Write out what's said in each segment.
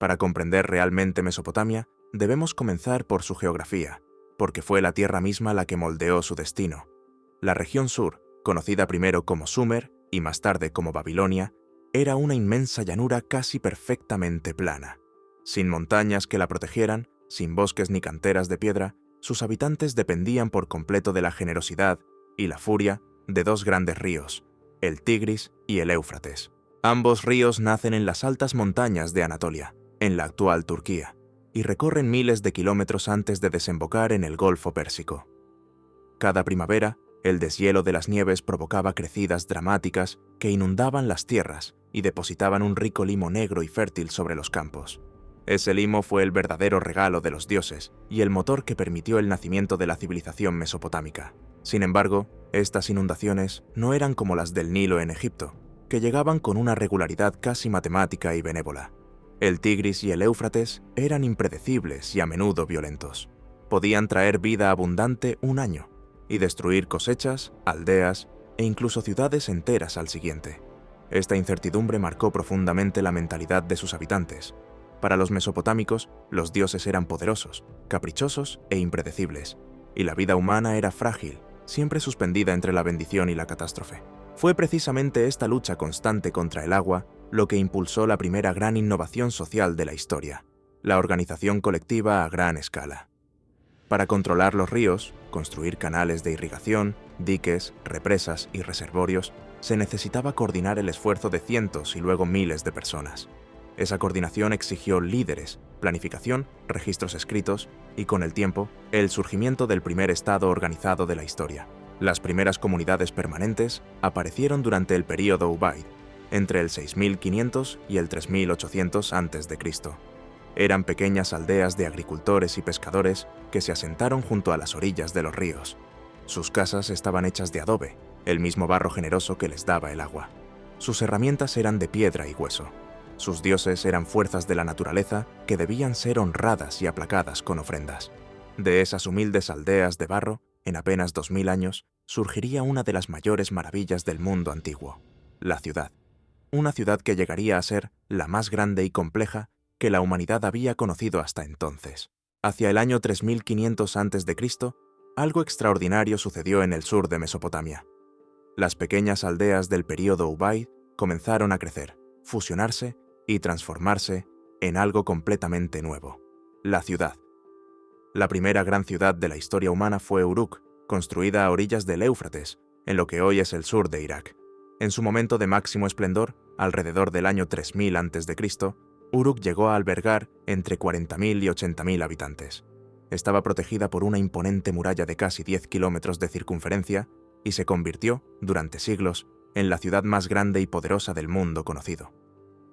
Para comprender realmente Mesopotamia, debemos comenzar por su geografía, porque fue la tierra misma la que moldeó su destino. La región sur, conocida primero como Sumer y más tarde como Babilonia, era una inmensa llanura casi perfectamente plana. Sin montañas que la protegieran, sin bosques ni canteras de piedra, sus habitantes dependían por completo de la generosidad y la furia de dos grandes ríos, el Tigris y el Éufrates. Ambos ríos nacen en las altas montañas de Anatolia, en la actual Turquía, y recorren miles de kilómetros antes de desembocar en el Golfo Pérsico. Cada primavera, el deshielo de las nieves provocaba crecidas dramáticas que inundaban las tierras y depositaban un rico limo negro y fértil sobre los campos. Ese limo fue el verdadero regalo de los dioses y el motor que permitió el nacimiento de la civilización mesopotámica. Sin embargo, estas inundaciones no eran como las del Nilo en Egipto, que llegaban con una regularidad casi matemática y benévola. El Tigris y el Éufrates eran impredecibles y a menudo violentos. Podían traer vida abundante un año y destruir cosechas, aldeas e incluso ciudades enteras al siguiente. Esta incertidumbre marcó profundamente la mentalidad de sus habitantes. Para los mesopotámicos, los dioses eran poderosos, caprichosos e impredecibles, y la vida humana era frágil, siempre suspendida entre la bendición y la catástrofe. Fue precisamente esta lucha constante contra el agua lo que impulsó la primera gran innovación social de la historia, la organización colectiva a gran escala. Para controlar los ríos, construir canales de irrigación, diques, represas y reservorios, se necesitaba coordinar el esfuerzo de cientos y luego miles de personas. Esa coordinación exigió líderes, planificación, registros escritos y, con el tiempo, el surgimiento del primer estado organizado de la historia. Las primeras comunidades permanentes aparecieron durante el período Ubaid, entre el 6500 y el 3800 a.C. Eran pequeñas aldeas de agricultores y pescadores que se asentaron junto a las orillas de los ríos. Sus casas estaban hechas de adobe, el mismo barro generoso que les daba el agua. Sus herramientas eran de piedra y hueso. Sus dioses eran fuerzas de la naturaleza que debían ser honradas y aplacadas con ofrendas. De esas humildes aldeas de barro, en apenas 2000 años, surgiría una de las mayores maravillas del mundo antiguo, la ciudad. Una ciudad que llegaría a ser la más grande y compleja que la humanidad había conocido hasta entonces. Hacia el año 3500 a.C., algo extraordinario sucedió en el sur de Mesopotamia. Las pequeñas aldeas del período Ubaid comenzaron a crecer, fusionarse y transformarse en algo completamente nuevo, la ciudad. La primera gran ciudad de la historia humana fue Uruk, construida a orillas del Éufrates, en lo que hoy es el sur de Irak. En su momento de máximo esplendor, alrededor del año 3000 a.C., Uruk llegó a albergar entre 40.000 y 80.000 habitantes. Estaba protegida por una imponente muralla de casi 10 kilómetros de circunferencia y se convirtió, durante siglos, en la ciudad más grande y poderosa del mundo conocido.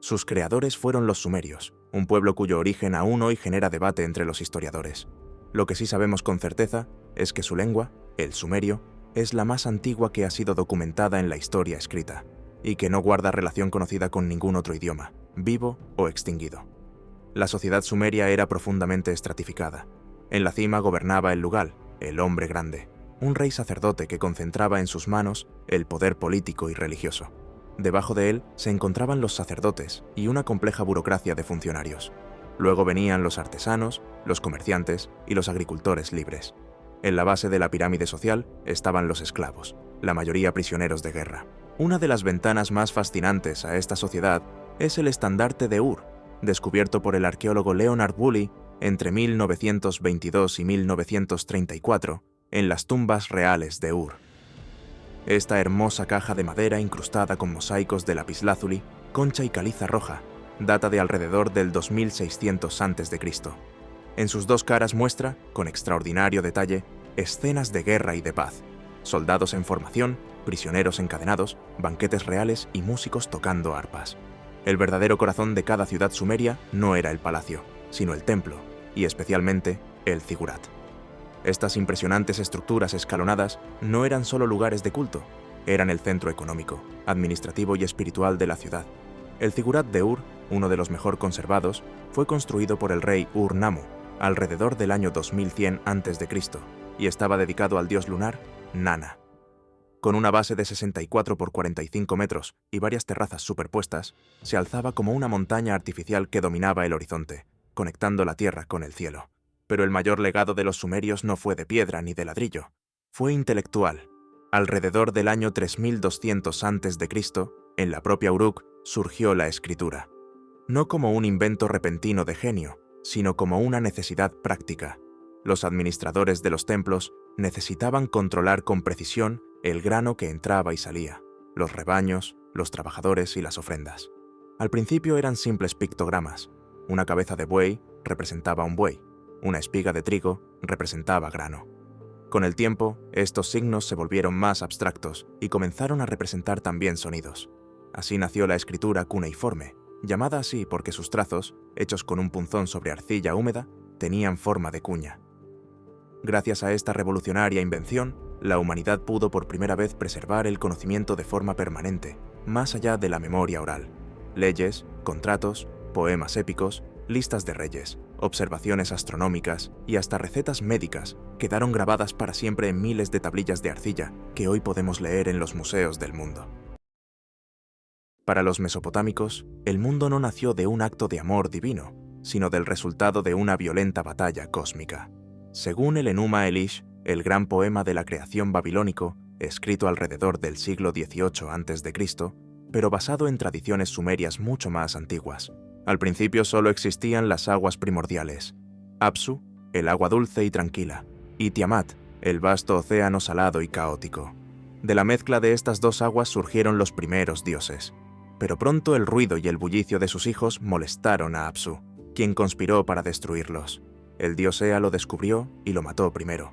Sus creadores fueron los sumerios, un pueblo cuyo origen aún hoy genera debate entre los historiadores. Lo que sí sabemos con certeza es que su lengua, el sumerio, es la más antigua que ha sido documentada en la historia escrita, y que no guarda relación conocida con ningún otro idioma, vivo o extinguido. La sociedad sumeria era profundamente estratificada. En la cima gobernaba el Lugal, el hombre grande, un rey sacerdote que concentraba en sus manos el poder político y religioso. Debajo de él se encontraban los sacerdotes y una compleja burocracia de funcionarios. Luego venían los artesanos, los comerciantes y los agricultores libres. En la base de la pirámide social estaban los esclavos, la mayoría prisioneros de guerra. Una de las ventanas más fascinantes a esta sociedad es el estandarte de Ur, descubierto por el arqueólogo Leonard Woolley entre 1922 y 1934 en las tumbas reales de Ur. Esta hermosa caja de madera incrustada con mosaicos de lapislázuli, concha y caliza roja data de alrededor del 2600 a.C. En sus dos caras muestra, con extraordinario detalle, escenas de guerra y de paz, soldados en formación, prisioneros encadenados, banquetes reales y músicos tocando arpas. El verdadero corazón de cada ciudad sumeria no era el palacio, sino el templo, y especialmente el zigurat. Estas impresionantes estructuras escalonadas no eran solo lugares de culto, eran el centro económico, administrativo y espiritual de la ciudad. El zigurat de Ur, uno de los mejor conservados, fue construido por el rey Ur-Nammu alrededor del año 2100 a.C. y estaba dedicado al dios lunar Nana. Con una base de 64 por 45 metros y varias terrazas superpuestas, se alzaba como una montaña artificial que dominaba el horizonte, conectando la tierra con el cielo. Pero el mayor legado de los sumerios no fue de piedra ni de ladrillo, fue intelectual. Alrededor del año 3200 a.C., en la propia Uruk surgió la escritura. No como un invento repentino de genio, sino como una necesidad práctica. Los administradores de los templos necesitaban controlar con precisión el grano que entraba y salía, los rebaños, los trabajadores y las ofrendas. Al principio eran simples pictogramas. Una cabeza de buey representaba un buey, una espiga de trigo representaba grano. Con el tiempo, estos signos se volvieron más abstractos y comenzaron a representar también sonidos. Así nació la escritura cuneiforme, llamada así porque sus trazos, hechos con un punzón sobre arcilla húmeda, tenían forma de cuña. Gracias a esta revolucionaria invención, la humanidad pudo por primera vez preservar el conocimiento de forma permanente, más allá de la memoria oral. Leyes, contratos, poemas épicos, listas de reyes, observaciones astronómicas y hasta recetas médicas quedaron grabadas para siempre en miles de tablillas de arcilla que hoy podemos leer en los museos del mundo. Para los mesopotámicos, el mundo no nació de un acto de amor divino, sino del resultado de una violenta batalla cósmica. Según el Enuma Elish, el gran poema de la creación babilónico, escrito alrededor del siglo XVIII a.C., pero basado en tradiciones sumerias mucho más antiguas. Al principio solo existían las aguas primordiales, Apsu, el agua dulce y tranquila, y Tiamat, el vasto océano salado y caótico. De la mezcla de estas dos aguas surgieron los primeros dioses. Pero pronto el ruido y el bullicio de sus hijos molestaron a Apsu, quien conspiró para destruirlos. El dios Ea lo descubrió y lo mató primero.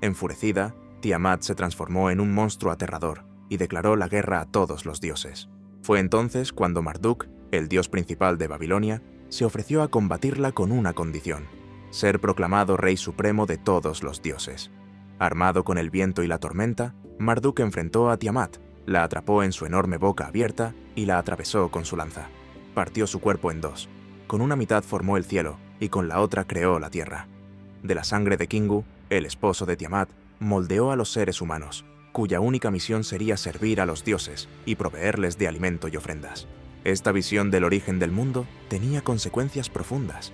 Enfurecida, Tiamat se transformó en un monstruo aterrador y declaró la guerra a todos los dioses. Fue entonces cuando Marduk, el dios principal de Babilonia, se ofreció a combatirla con una condición: ser proclamado rey supremo de todos los dioses. Armado con el viento y la tormenta, Marduk enfrentó a Tiamat, la atrapó en su enorme boca abierta y la atravesó con su lanza. Partió su cuerpo en dos. Con una mitad formó el cielo y con la otra creó la tierra. De la sangre de Kingu, el esposo de Tiamat, moldeó a los seres humanos, cuya única misión sería servir a los dioses y proveerles de alimento y ofrendas. Esta visión del origen del mundo tenía consecuencias profundas.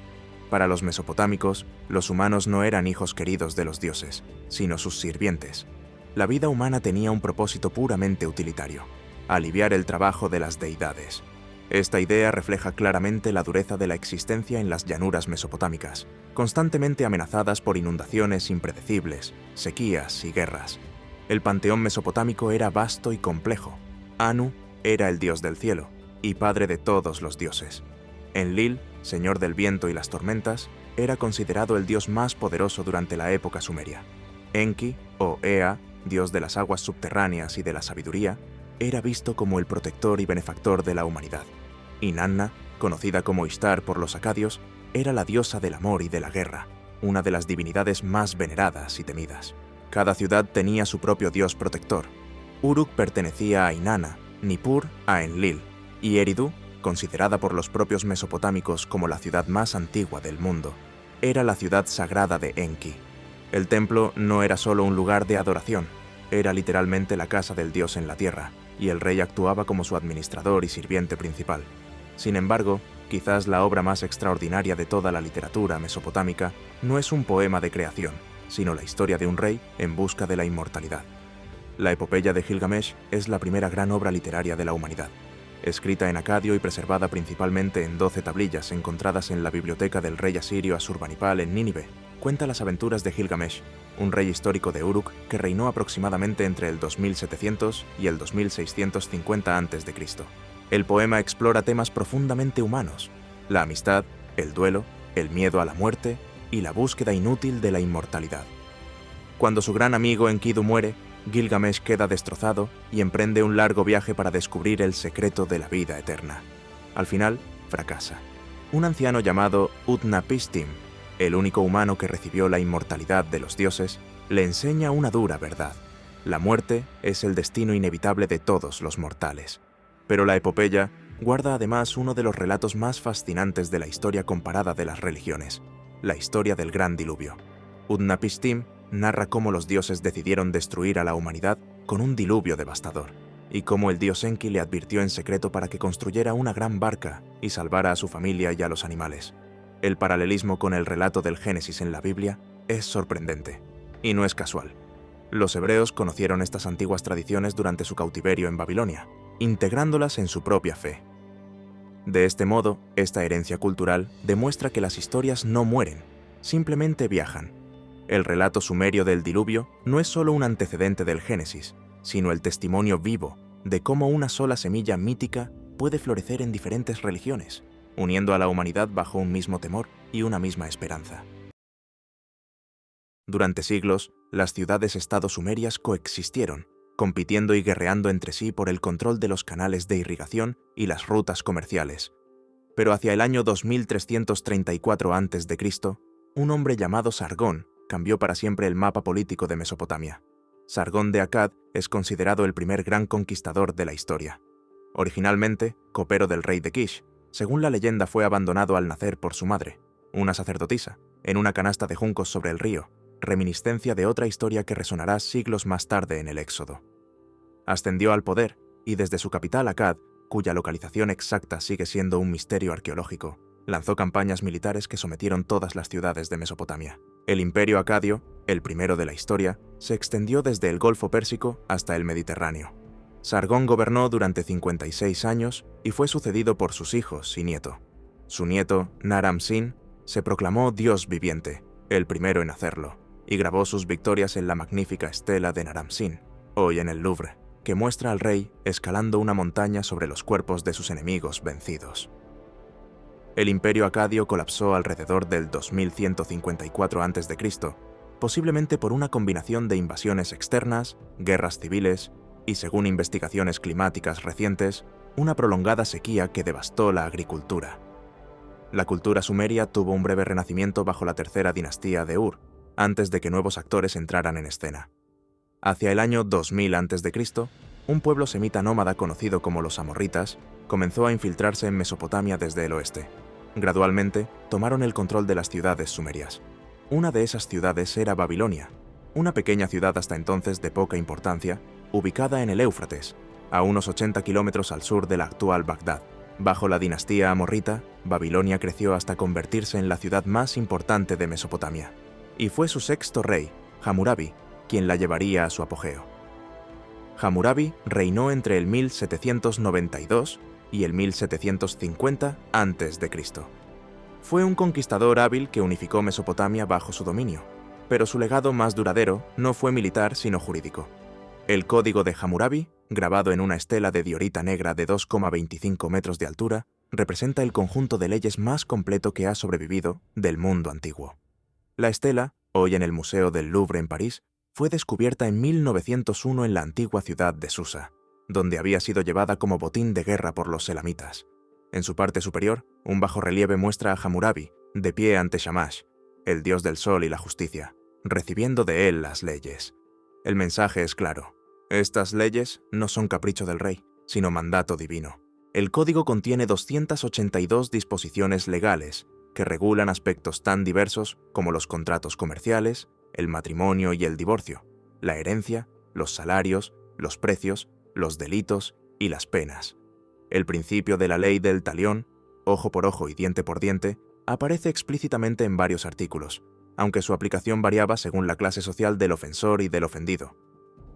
Para los mesopotámicos, los humanos no eran hijos queridos de los dioses, sino sus sirvientes. La vida humana tenía un propósito puramente utilitario: aliviar el trabajo de las deidades. Esta idea refleja claramente la dureza de la existencia en las llanuras mesopotámicas, constantemente amenazadas por inundaciones impredecibles, sequías y guerras. El panteón mesopotámico era vasto y complejo. Anu era el dios del cielo y padre de todos los dioses. Enlil, señor del viento y las tormentas, era considerado el dios más poderoso durante la época sumeria. Enki, o Ea, dios de las aguas subterráneas y de la sabiduría, era visto como el protector y benefactor de la humanidad. Inanna, conocida como Ishtar por los acadios, era la diosa del amor y de la guerra, una de las divinidades más veneradas y temidas. Cada ciudad tenía su propio dios protector. Uruk pertenecía a Inanna, Nippur a Enlil, y Eridu, considerada por los propios mesopotámicos como la ciudad más antigua del mundo, era la ciudad sagrada de Enki. El templo no era solo un lugar de adoración, era literalmente la casa del dios en la tierra, y el rey actuaba como su administrador y sirviente principal. Sin embargo, quizás la obra más extraordinaria de toda la literatura mesopotámica no es un poema de creación, sino la historia de un rey en busca de la inmortalidad. La epopeya de Gilgamesh es la primera gran obra literaria de la humanidad. Escrita en acadio y preservada principalmente en 12 tablillas encontradas en la biblioteca del rey asirio Asurbanipal en Nínive, cuenta las aventuras de Gilgamesh, un rey histórico de Uruk que reinó aproximadamente entre el 2700 y el 2650 a.C. El poema explora temas profundamente humanos: la amistad, el duelo, el miedo a la muerte y la búsqueda inútil de la inmortalidad. Cuando su gran amigo Enkidu muere, Gilgamesh queda destrozado y emprende un largo viaje para descubrir el secreto de la vida eterna. Al final, fracasa. Un anciano llamado Utnapishtim, el único humano que recibió la inmortalidad de los dioses, le enseña una dura verdad: la muerte es el destino inevitable de todos los mortales. Pero la epopeya guarda además uno de los relatos más fascinantes de la historia comparada de las religiones: la historia del gran diluvio. Utnapishtim narra cómo los dioses decidieron destruir a la humanidad con un diluvio devastador, y cómo el dios Enki le advirtió en secreto para que construyera una gran barca y salvara a su familia y a los animales. El paralelismo con el relato del Génesis en la Biblia es sorprendente, y no es casual. Los hebreos conocieron estas antiguas tradiciones durante su cautiverio en Babilonia, integrándolas en su propia fe. De este modo, esta herencia cultural demuestra que las historias no mueren, simplemente viajan. El relato sumerio del diluvio no es solo un antecedente del Génesis, sino el testimonio vivo de cómo una sola semilla mítica puede florecer en diferentes religiones, uniendo a la humanidad bajo un mismo temor y una misma esperanza. Durante siglos, las ciudades-estado sumerias coexistieron, compitiendo y guerreando entre sí por el control de los canales de irrigación y las rutas comerciales. Pero hacia el año 2334 a.C., un hombre llamado Sargón cambió para siempre el mapa político de Mesopotamia. Sargón de Akkad es considerado el primer gran conquistador de la historia. Originalmente, copero del rey de Kish, según la leyenda fue abandonado al nacer por su madre, una sacerdotisa, en una canasta de juncos sobre el río, reminiscencia de otra historia que resonará siglos más tarde en el Éxodo. Ascendió al poder y desde su capital Akkad, cuya localización exacta sigue siendo un misterio arqueológico, lanzó campañas militares que sometieron todas las ciudades de Mesopotamia. El imperio acadio, el primero de la historia, se extendió desde el Golfo Pérsico hasta el Mediterráneo. Sargón gobernó durante 56 años y fue sucedido por sus hijos y nieto. Su nieto, Naram-Sin, se proclamó Dios viviente, el primero en hacerlo, y grabó sus victorias en la magnífica estela de Naram-Sin, hoy en el Louvre, que muestra al rey escalando una montaña sobre los cuerpos de sus enemigos vencidos. El imperio acadio colapsó alrededor del 2154 a.C., posiblemente por una combinación de invasiones externas, guerras civiles y, según investigaciones climáticas recientes, una prolongada sequía que devastó la agricultura. La cultura sumeria tuvo un breve renacimiento bajo la tercera dinastía de Ur, antes de que nuevos actores entraran en escena. Hacia el año 2000 a.C., un pueblo semita nómada conocido como los amorritas comenzó a infiltrarse en Mesopotamia desde el oeste. Gradualmente, tomaron el control de las ciudades sumerias. Una de esas ciudades era Babilonia, una pequeña ciudad hasta entonces de poca importancia, ubicada en el Éufrates, a unos 80 kilómetros al sur de la actual Bagdad. Bajo la dinastía amorrita, Babilonia creció hasta convertirse en la ciudad más importante de Mesopotamia, y fue su sexto rey, Hammurabi, quien la llevaría a su apogeo. Hammurabi reinó entre el 1792 y el 1750 a.C. Fue un conquistador hábil que unificó Mesopotamia bajo su dominio, pero su legado más duradero no fue militar sino jurídico. El Código de Hammurabi, grabado en una estela de diorita negra de 2,25 metros de altura, representa el conjunto de leyes más completo que ha sobrevivido del mundo antiguo. La estela, hoy en el Museo del Louvre en París, fue descubierta en 1901 en la antigua ciudad de Susa, donde había sido llevada como botín de guerra por los elamitas. En su parte superior, un bajorrelieve muestra a Hammurabi, de pie ante Shamash, el dios del sol y la justicia, recibiendo de él las leyes. El mensaje es claro. Estas leyes no son capricho del rey, sino mandato divino. El código contiene 282 disposiciones legales que regulan aspectos tan diversos como los contratos comerciales, el matrimonio y el divorcio, la herencia, los salarios, los precios, los delitos y las penas. El principio de la ley del talión, ojo por ojo y diente por diente, aparece explícitamente en varios artículos, aunque su aplicación variaba según la clase social del ofensor y del ofendido.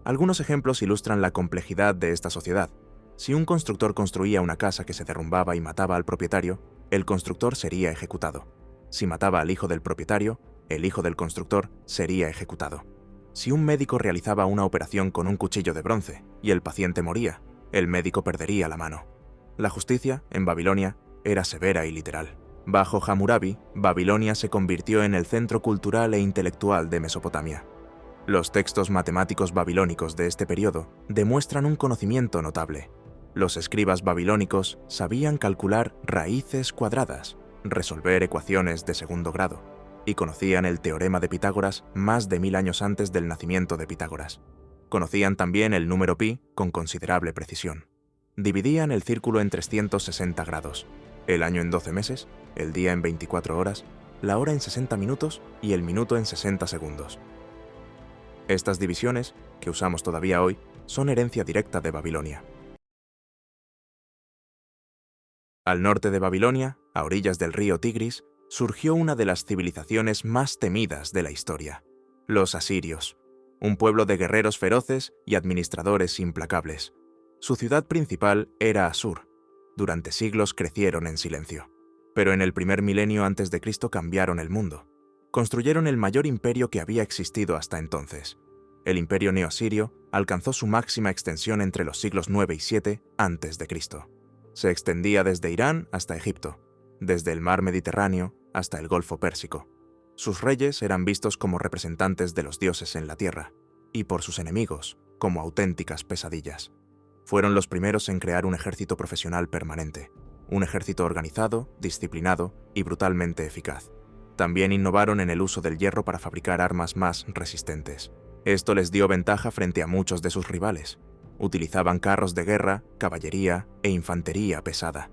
Algunos ejemplos ilustran la complejidad de esta sociedad. Si un constructor construía una casa que se derrumbaba y mataba al propietario, el constructor sería ejecutado. Si mataba al hijo del propietario, el hijo del constructor sería ejecutado. Si un médico realizaba una operación con un cuchillo de bronce y el paciente moría, el médico perdería la mano. La justicia, en Babilonia, era severa y literal. Bajo Hammurabi, Babilonia se convirtió en el centro cultural e intelectual de Mesopotamia. Los textos matemáticos babilónicos de este periodo demuestran un conocimiento notable. Los escribas babilónicos sabían calcular raíces cuadradas, resolver ecuaciones de segundo grado, y conocían el teorema de Pitágoras más de 1000 años antes del nacimiento de Pitágoras. Conocían también el número pi con considerable precisión. Dividían el círculo en 360 grados, el año en 12 meses, el día en 24 horas, la hora en 60 minutos y el minuto en 60 segundos. Estas divisiones, que usamos todavía hoy, son herencia directa de Babilonia. Al norte de Babilonia, a orillas del río Tigris, surgió una de las civilizaciones más temidas de la historia: los asirios, un pueblo de guerreros feroces y administradores implacables. Su ciudad principal era Asur. Durante siglos crecieron en silencio. Pero en el primer milenio antes de Cristo cambiaron el mundo. Construyeron el mayor imperio que había existido hasta entonces. El imperio neoasirio alcanzó su máxima extensión entre los siglos 9 y 7 antes de Cristo. Se extendía desde Irán hasta Egipto, desde el mar Mediterráneo hasta el Golfo Pérsico. Sus reyes eran vistos como representantes de los dioses en la tierra, y por sus enemigos como auténticas pesadillas. Fueron los primeros en crear un ejército profesional permanente, un ejército organizado, disciplinado y brutalmente eficaz. También innovaron en el uso del hierro para fabricar armas más resistentes. Esto les dio ventaja frente a muchos de sus rivales. Utilizaban carros de guerra, caballería e infantería pesada.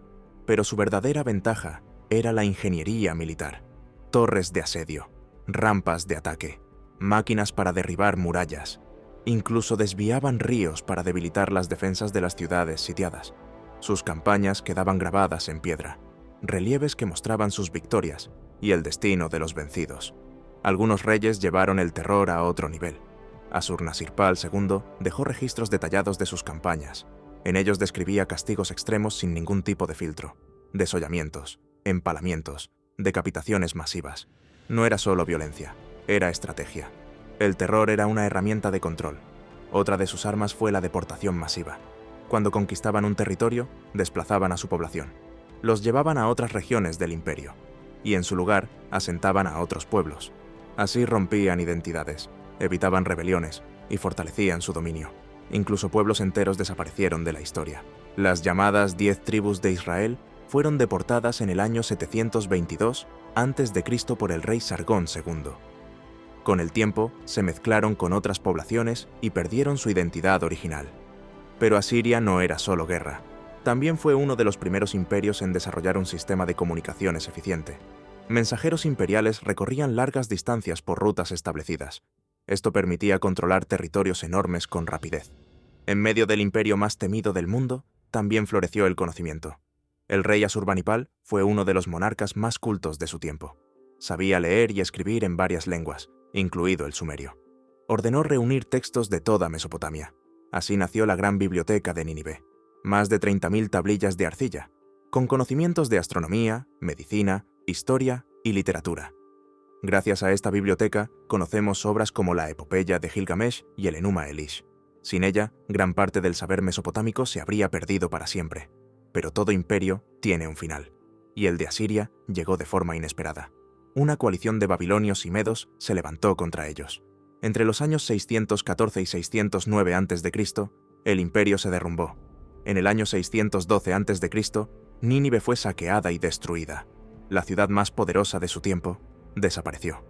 Pero su verdadera ventaja era la ingeniería militar. Torres de asedio, rampas de ataque, máquinas para derribar murallas. Incluso desviaban ríos para debilitar las defensas de las ciudades sitiadas. Sus campañas quedaban grabadas en piedra, relieves que mostraban sus victorias y el destino de los vencidos. Algunos reyes llevaron el terror a otro nivel. Asurnasirpal II dejó registros detallados de sus campañas. En ellos describía castigos extremos sin ningún tipo de filtro: desollamientos, empalamientos, decapitaciones masivas. No era solo violencia, era estrategia. El terror era una herramienta de control. Otra de sus armas fue la deportación masiva. Cuando conquistaban un territorio, desplazaban a su población. Los llevaban a otras regiones del imperio, y en su lugar asentaban a otros pueblos. Así rompían identidades, evitaban rebeliones y fortalecían su dominio. Incluso pueblos enteros desaparecieron de la historia. Las llamadas 10 tribus de Israel fueron deportadas en el año 722 a.C. por el rey Sargón II. Con el tiempo, se mezclaron con otras poblaciones y perdieron su identidad original. Pero Asiria no era solo guerra. También fue uno de los primeros imperios en desarrollar un sistema de comunicaciones eficiente. Mensajeros imperiales recorrían largas distancias por rutas establecidas. Esto permitía controlar territorios enormes con rapidez. En medio del imperio más temido del mundo, también floreció el conocimiento. El rey Asurbanipal fue uno de los monarcas más cultos de su tiempo. Sabía leer y escribir en varias lenguas, incluido el sumerio. Ordenó reunir textos de toda Mesopotamia. Así nació la gran biblioteca de Nínive, más de 30.000 tablillas de arcilla, con conocimientos de astronomía, medicina, historia y literatura. Gracias a esta biblioteca, conocemos obras como la Epopeya de Gilgamesh y el Enuma Elish. Sin ella, gran parte del saber mesopotámico se habría perdido para siempre. Pero todo imperio tiene un final, y el de Asiria llegó de forma inesperada. Una coalición de babilonios y medos se levantó contra ellos. Entre los años 614 y 609 a.C., el imperio se derrumbó. En el año 612 a.C., Nínive fue saqueada y destruida. La ciudad más poderosa de su tiempo desapareció.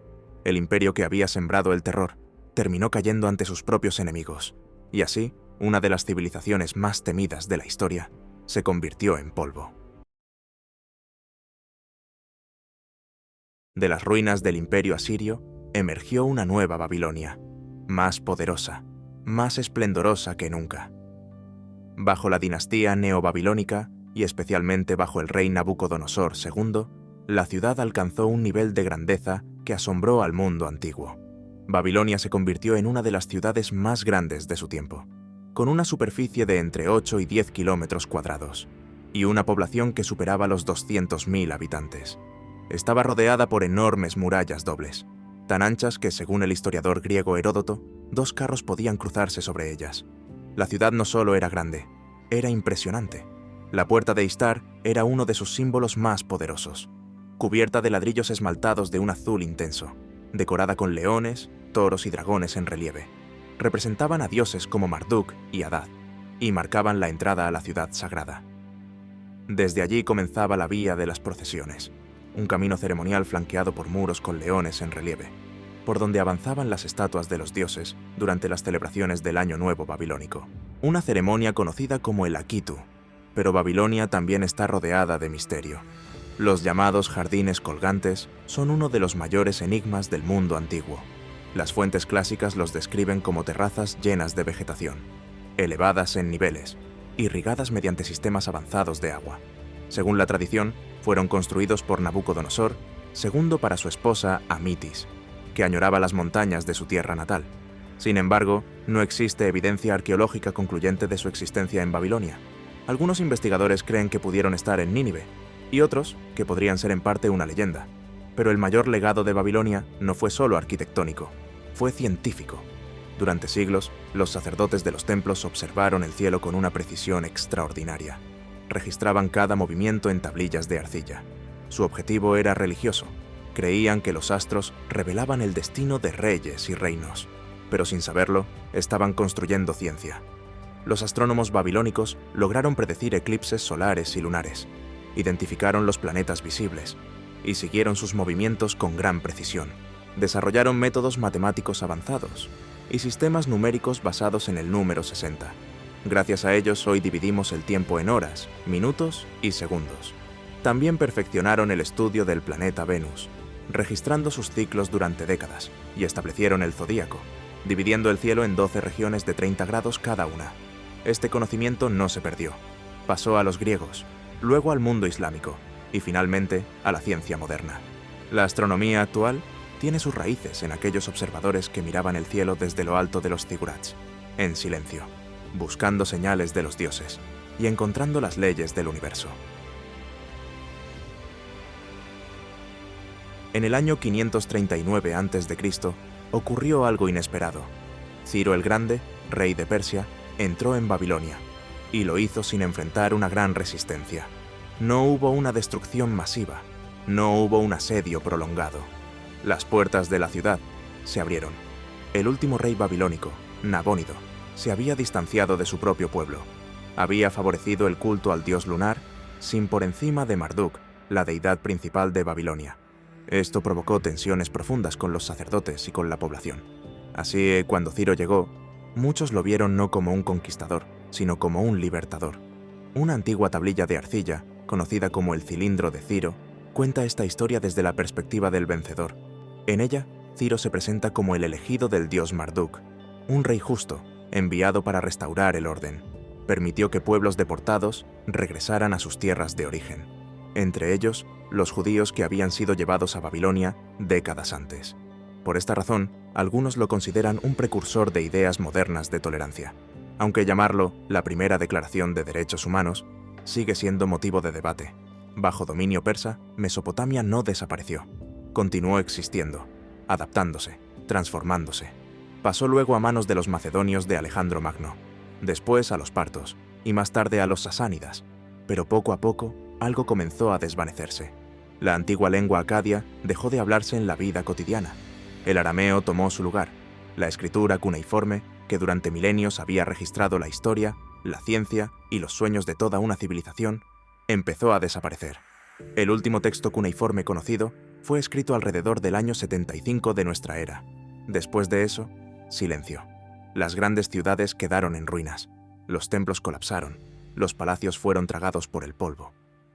El imperio que había sembrado el terror terminó cayendo ante sus propios enemigos, y así, una de las civilizaciones más temidas de la historia se convirtió en polvo. De las ruinas del imperio asirio emergió una nueva Babilonia, más poderosa, más esplendorosa que nunca. Bajo la dinastía neobabilónica, y especialmente bajo el rey Nabucodonosor II, la ciudad alcanzó un nivel de grandeza que asombró al mundo antiguo. Babilonia se convirtió en una de las ciudades más grandes de su tiempo, con una superficie de entre 8 y 10 kilómetros cuadrados, y una población que superaba los 200.000 habitantes. Estaba rodeada por enormes murallas dobles, tan anchas que, según el historiador griego Heródoto, 2 carros podían cruzarse sobre ellas. La ciudad no solo era grande, era impresionante. La puerta de Ishtar era uno de sus símbolos más poderosos, cubierta de ladrillos esmaltados de un azul intenso, decorada con leones, toros y dragones en relieve. Representaban a dioses como Marduk y Hadad, y marcaban la entrada a la ciudad sagrada. Desde allí comenzaba la vía de las procesiones, un camino ceremonial flanqueado por muros con leones en relieve, por donde avanzaban las estatuas de los dioses durante las celebraciones del Año Nuevo babilónico. Una ceremonia conocida como el Akitu, pero Babilonia también está rodeada de misterio. Los llamados jardines colgantes son uno de los mayores enigmas del mundo antiguo. Las fuentes clásicas los describen como terrazas llenas de vegetación. elevadas en niveles, irrigadas mediante sistemas avanzados de agua. Según la tradición, fueron construidos por Nabucodonosor, segundo para su esposa Amitis, que añoraba las montañas de su tierra natal. Sin embargo, no existe evidencia arqueológica concluyente de su existencia en Babilonia. Algunos investigadores creen que pudieron estar en Nínive, y otros que podrían ser en parte una leyenda. Pero el mayor legado de Babilonia no fue solo arquitectónico, fue científico. Durante siglos, los sacerdotes de los templos observaron el cielo con una precisión extraordinaria. Registraban cada movimiento en tablillas de arcilla. Su objetivo era religioso. Creían que los astros revelaban el destino de reyes y reinos, pero sin saberlo, estaban construyendo ciencia. Los astrónomos babilónicos lograron predecir eclipses solares y lunares, identificaron los planetas visibles y siguieron sus movimientos con gran precisión. Desarrollaron métodos matemáticos avanzados y sistemas numéricos basados en el número 60. Gracias a ellos hoy dividimos el tiempo en horas, minutos y segundos. También perfeccionaron el estudio del planeta Venus, registrando sus ciclos durante décadas, y establecieron el zodíaco, dividiendo el cielo en 12 regiones de 30 grados cada una. Este conocimiento no se perdió. Pasó a los griegos, luego al mundo islámico y finalmente a la ciencia moderna. La astronomía actual tiene sus raíces en aquellos observadores que miraban el cielo desde lo alto de los zigurats, en silencio, buscando señales de los dioses y encontrando las leyes del universo. En el año 539 a.C. ocurrió algo inesperado. Ciro el Grande, rey de Persia, entró en Babilonia, y lo hizo sin enfrentar una gran resistencia. No hubo una destrucción masiva, no hubo un asedio prolongado. Las puertas de la ciudad se abrieron. El último rey babilónico, Nabónido, se había distanciado de su propio pueblo. Había favorecido el culto al dios lunar, sin por encima de Marduk, la deidad principal de Babilonia. Esto provocó tensiones profundas con los sacerdotes y con la población. Así, cuando Ciro llegó, muchos lo vieron no como un conquistador, sino como un libertador. Una antigua tablilla de arcilla, conocida como el Cilindro de Ciro, cuenta esta historia desde la perspectiva del vencedor. En ella, Ciro se presenta como el elegido del dios Marduk, un rey justo, enviado para restaurar el orden. Permitió que pueblos deportados regresaran a sus tierras de origen, entre ellos los judíos que habían sido llevados a Babilonia décadas antes. Por esta razón, algunos lo consideran un precursor de ideas modernas de tolerancia. Aunque llamarlo la primera declaración de derechos humanos sigue siendo motivo de debate. Bajo dominio persa, Mesopotamia no desapareció. Continuó existiendo, adaptándose, transformándose. Pasó luego a manos de los macedonios de Alejandro Magno, después a los partos y más tarde a los sasánidas. Pero poco a poco, algo comenzó a desvanecerse. La antigua lengua acadia dejó de hablarse en la vida cotidiana. El arameo tomó su lugar. La escritura cuneiforme, que durante milenios había registrado la historia, la ciencia y los sueños de toda una civilización, empezó a desaparecer. El último texto cuneiforme conocido fue escrito alrededor del año 75 de nuestra era. Después de eso, silencio. Las grandes ciudades quedaron en ruinas. Los templos colapsaron. Los palacios fueron tragados por el polvo.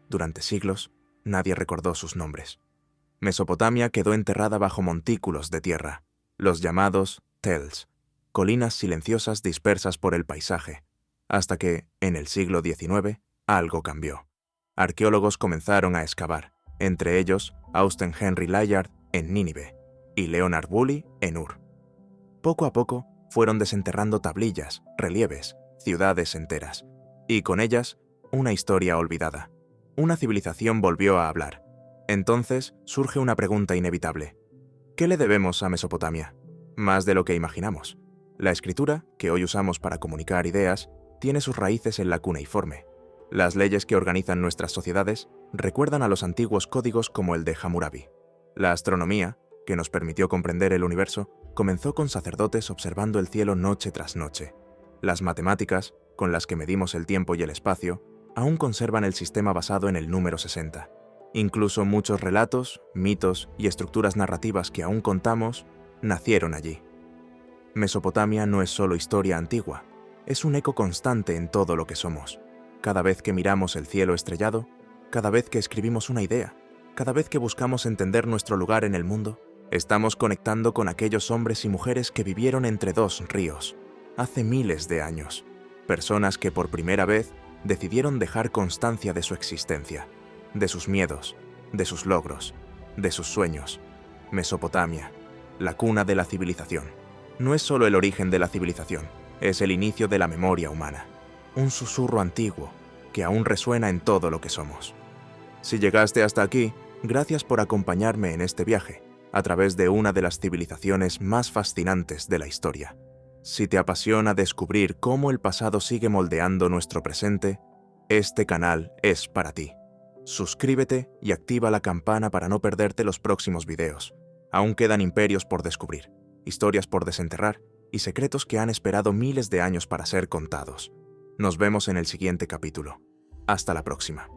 Durante siglos, nadie recordó sus nombres. Mesopotamia quedó enterrada bajo montículos de tierra, los llamados tels, colinas silenciosas dispersas por el paisaje, hasta que, en el siglo XIX, algo cambió. Arqueólogos comenzaron a excavar, entre ellos Austen Henry Layard en Nínive y Leonard Woolley en Ur. Poco a poco fueron desenterrando tablillas, relieves, ciudades enteras, y con ellas una historia olvidada. Una civilización volvió a hablar. Entonces surge una pregunta inevitable. ¿Qué le debemos a Mesopotamia? Más de lo que imaginamos. La escritura, que hoy usamos para comunicar ideas, tiene sus raíces en la cuneiforme. Las leyes que organizan nuestras sociedades recuerdan a los antiguos códigos como el de Hammurabi. La astronomía, que nos permitió comprender el universo, comenzó con sacerdotes observando el cielo noche tras noche. Las matemáticas, con las que medimos el tiempo y el espacio, aún conservan el sistema basado en el número 60. Incluso muchos relatos, mitos y estructuras narrativas que aún contamos nacieron allí. Mesopotamia no es solo historia antigua, es un eco constante en todo lo que somos. Cada vez que miramos el cielo estrellado, cada vez que escribimos una idea, cada vez que buscamos entender nuestro lugar en el mundo, estamos conectando con aquellos hombres y mujeres que vivieron entre dos ríos, hace miles de años. Personas que por primera vez decidieron dejar constancia de su existencia, de sus miedos, de sus logros, de sus sueños. Mesopotamia, la cuna de la civilización. No es solo el origen de la civilización, es el inicio de la memoria humana. Un susurro antiguo que aún resuena en todo lo que somos. Si llegaste hasta aquí, gracias por acompañarme en este viaje, a través de una de las civilizaciones más fascinantes de la historia. Si te apasiona descubrir cómo el pasado sigue moldeando nuestro presente, este canal es para ti. Suscríbete y activa la campana para no perderte los próximos videos. Aún quedan imperios por descubrir, historias por desenterrar y secretos que han esperado miles de años para ser contados. Nos vemos en el siguiente capítulo. Hasta la próxima.